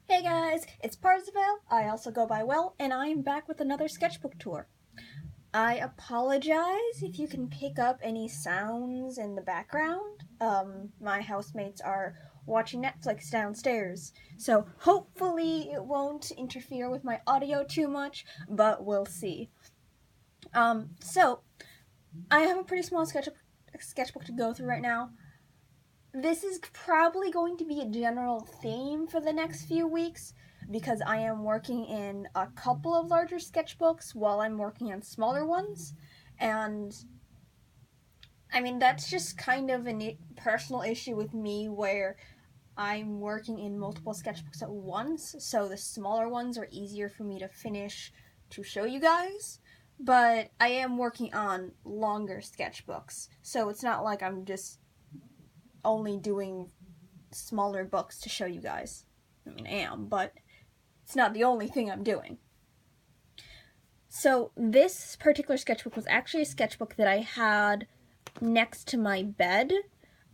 Hey guys, it's Parzival, I also go by Will, and I'm back with another sketchbook tour. I apologize if you can pick up any sounds in the background. My housemates are watching Netflix downstairs, so hopefully it won't interfere with my audio too much, but we'll see. So I have a pretty small sketchbook to go through right now. This is probably going to be a general theme for the next few weeks because I am working in a couple of larger sketchbooks while I'm working on smaller ones. And I mean, that's just kind of a personal issue with me where I'm working in multiple sketchbooks at once, so the smaller ones are easier for me to finish to show you guys. But I am working on longer sketchbooks, so it's not like I'm just only doing smaller books to show you guys. I mean, I am, but it's not the only thing I'm doing. So this particular sketchbook was actually a sketchbook that I had next to my bed.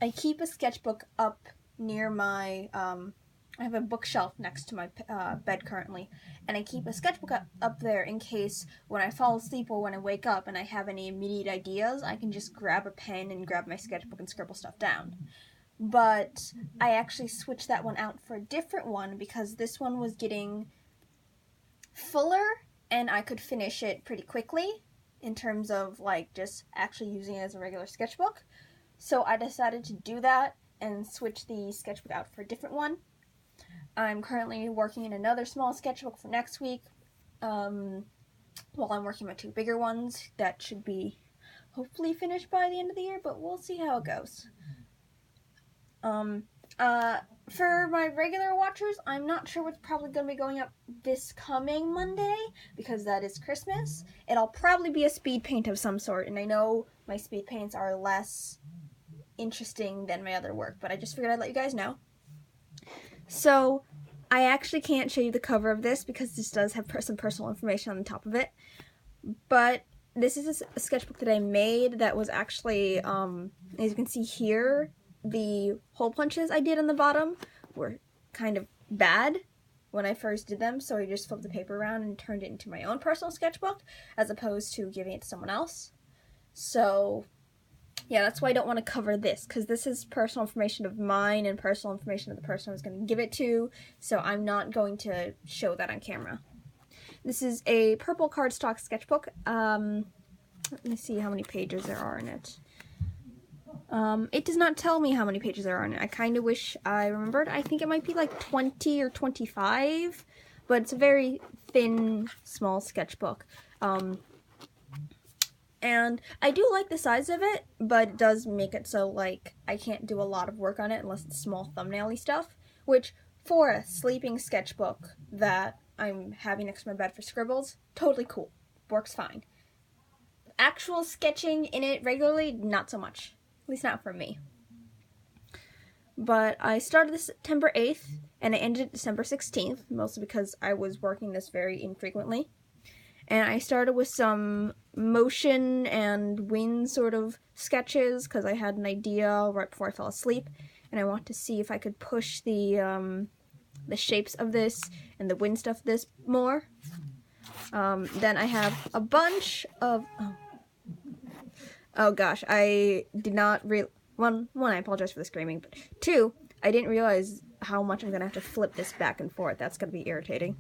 I keep a sketchbook up near my, I have a bookshelf next to my bed currently, and I keep a sketchbook up there in case when I fall asleep or when I wake up and I have any immediate ideas, I can just grab a pen and grab my sketchbook and scribble stuff down. But I actually switched that one out for a different one because this one was getting fuller and I could finish it pretty quickly in terms of like just actually using it as a regular sketchbook. So I decided to do that and switch the sketchbook out for a different one. I'm currently working in another small sketchbook for next week while I'm working on 2 bigger ones that should be hopefully finished by the end of the year, but we'll see how it goes. For my regular watchers, I'm not sure what's probably going to be going up this coming Monday, because that is Christmas. It'll probably be a speed paint of some sort, and I know my speed paints are less interesting than my other work, but I just figured I'd let you guys know. So, I actually can't show you the cover of this, because this does have some personal information on the top of it, but this is a sketchbook that I made that was actually, as you can see here, the hole punches I did on the bottom were kind of bad when I first did them, so I just flipped the paper around and turned it into my own personal sketchbook as opposed to giving it to someone else. So yeah, that's why I don't want to cover this, because this is personal information of mine and personal information of the person I was going to give it to, so I'm not going to show that on camera. This is a purple cardstock sketchbook. Let me see how many pages there are in it. It does not tell me how many pages there are in it. I kind of wish I remembered. I think it might be like 20 or 25, but it's a very thin, small sketchbook. And I do like the size of it, but it does make it so, like, I can't do a lot of work on it unless it's small thumbnail-y stuff, which, for a sleeping sketchbook that I'm having next to my bed for scribbles, totally cool. Works fine. Actual sketching in it regularly, not so much. At least not for me. But I started this September 8th, and I ended it December 16th, mostly because I was working this very infrequently. And I started with some motion and wind sort of sketches, because I had an idea right before I fell asleep, and I wanted to see if I could push the shapes of this and the wind stuff this more. Then I have a bunch of... Oh gosh, I did not one, I apologize for the screaming, but 2, I didn't realize how much I'm gonna have to flip this back and forth. That's gonna be irritating.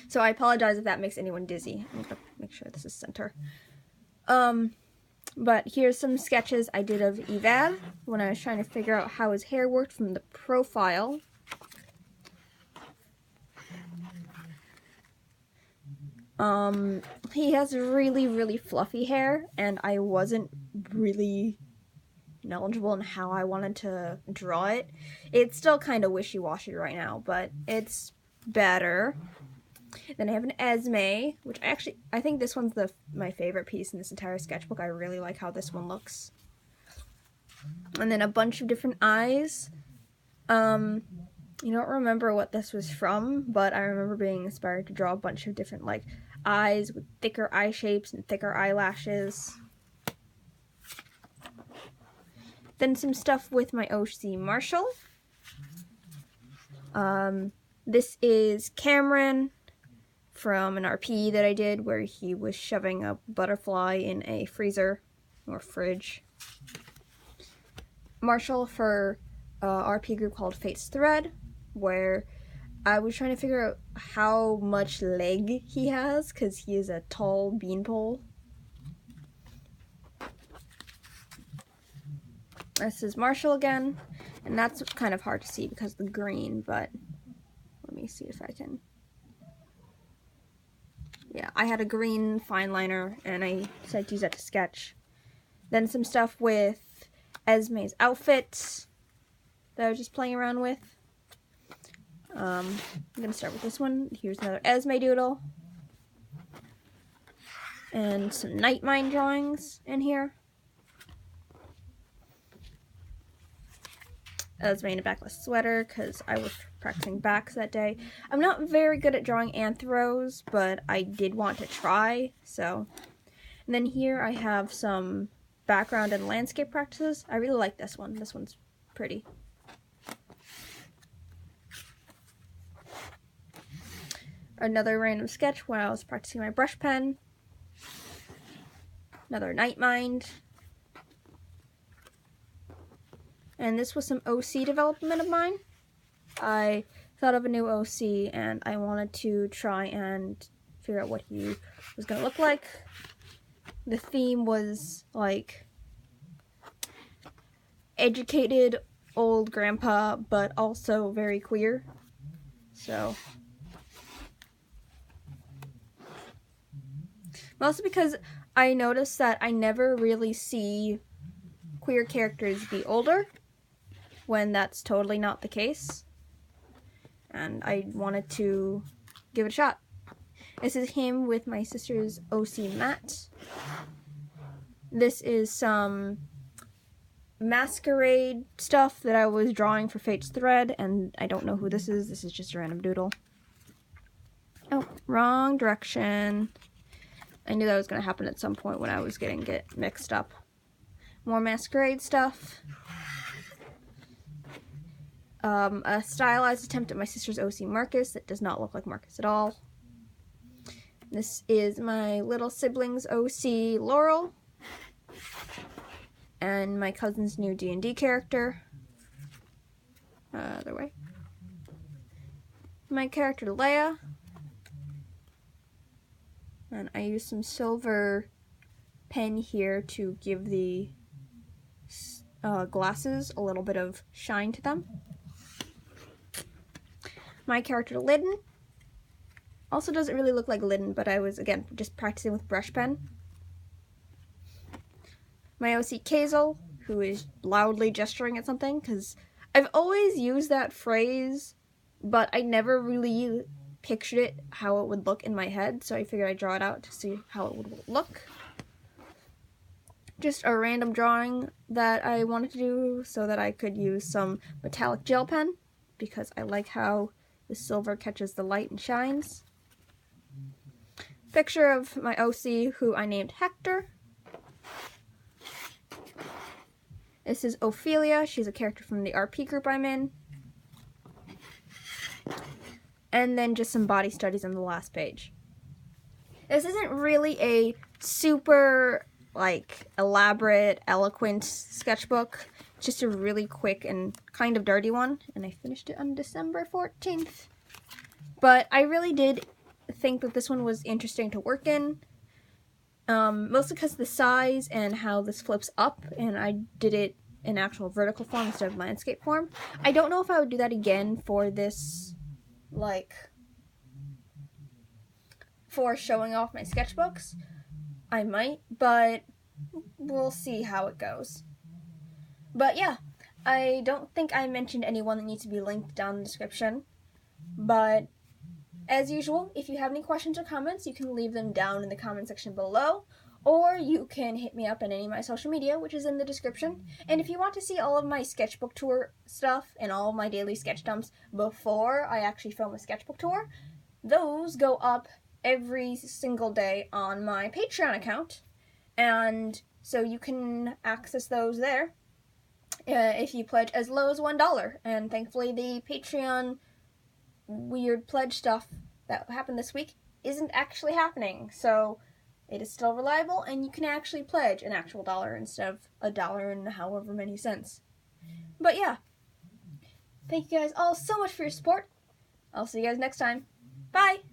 So I apologize if that makes anyone dizzy. I'm gonna make sure this is center. But here's some sketches I did of Evad when I was trying to figure out how his hair worked from the profile. He has really, really fluffy hair, and I wasn't really knowledgeable in how I wanted to draw it. It's still kind of wishy-washy right now, but it's better. Then I have an Esme, which I think this one's my favorite piece in this entire sketchbook. I really like how this one looks. And then a bunch of different eyes. You don't remember what this was from, but I remember being inspired to draw a bunch of different, like, eyes with thicker eye shapes and thicker eyelashes. Then some stuff with my O.C. Marshall. This is Cameron from an RP that I did where he was shoving a butterfly in a freezer or fridge. Marshall for a RP group called Fate's Thread, where I was trying to figure out how much leg he has because he is a tall beanpole. This is Marshall again, and that's kind of hard to see because of the green, but let me see if I can. Yeah, I had a green fine liner, and I decided to use that to sketch. Then some stuff with Esme's outfit that I was just playing around with. I'm going to start with this one. Here's another Esme doodle. And some night mind drawings in here. Esme in a backless sweater because I was practicing backs that day. I'm not very good at drawing anthros, but I did want to try, so. And then here I have some background and landscape practices. I really like this one. This one's pretty. Another random sketch when I was practicing my brush pen. Another night mind. And this was some OC development of mine. I thought of a new OC and I wanted to try and figure out what he was going to look like. The theme was like educated old grandpa, but also very queer. So mostly because I noticed that I never really see queer characters be older when that's totally not the case. And I wanted to give it a shot. This is him with my sister's OC mat. This is some masquerade stuff that I was drawing for Fate's Thread, and I don't know who this is. This is just a random doodle. Oh, wrong direction. I knew that was going to happen at some point when I was getting it mixed up. More masquerade stuff. A stylized attempt at my sister's OC Marcus that does not look like Marcus at all. This is my little sibling's OC Laurel. And my cousin's new D&D character. Other way. My character Leia. And I used some silver pen here to give the glasses a little bit of shine to them. My character Lydon also doesn't really look like Lydon, but I was, again, just practicing with brush pen. My OC Kazel, who is loudly gesturing at something, because I've always used that phrase, but I never really pictured it, how it would look in my head, so I figured I'd draw it out to see how it would look. Just a random drawing that I wanted to do so that I could use some metallic gel pen, because I like how the silver catches the light and shines. Picture of my OC, who I named Hector. This is Ophelia. She's a character from the RP group I'm in. And then just some body studies on the last page. This isn't really a super, like, elaborate, eloquent sketchbook. It's just a really quick and kind of dirty one. And I finished it on December 14th. But I really did think that this one was interesting to work in. Mostly because of the size and how this flips up. And I did it in actual vertical form instead of landscape form. I don't know if I would do that again for this, like, for showing off my sketchbooks. I might, but we'll see how it goes. But yeah, I don't think I mentioned anyone that needs to be linked down in the description. But as usual, if you have any questions or comments, you can leave them down in the comment section below. Or you can hit me up on any of my social media, which is in the description. And if you want to see all of my sketchbook tour stuff and all of my daily sketch dumps before I actually film a sketchbook tour, those go up every single day on my Patreon account. And so you can access those there if you pledge as low as $1. And thankfully the Patreon weird pledge stuff that happened this week isn't actually happening. So it is still reliable, and you can actually pledge an actual dollar instead of $1 and however many cents. But yeah, thank you guys all so much for your support. I'll see you guys next time. Bye!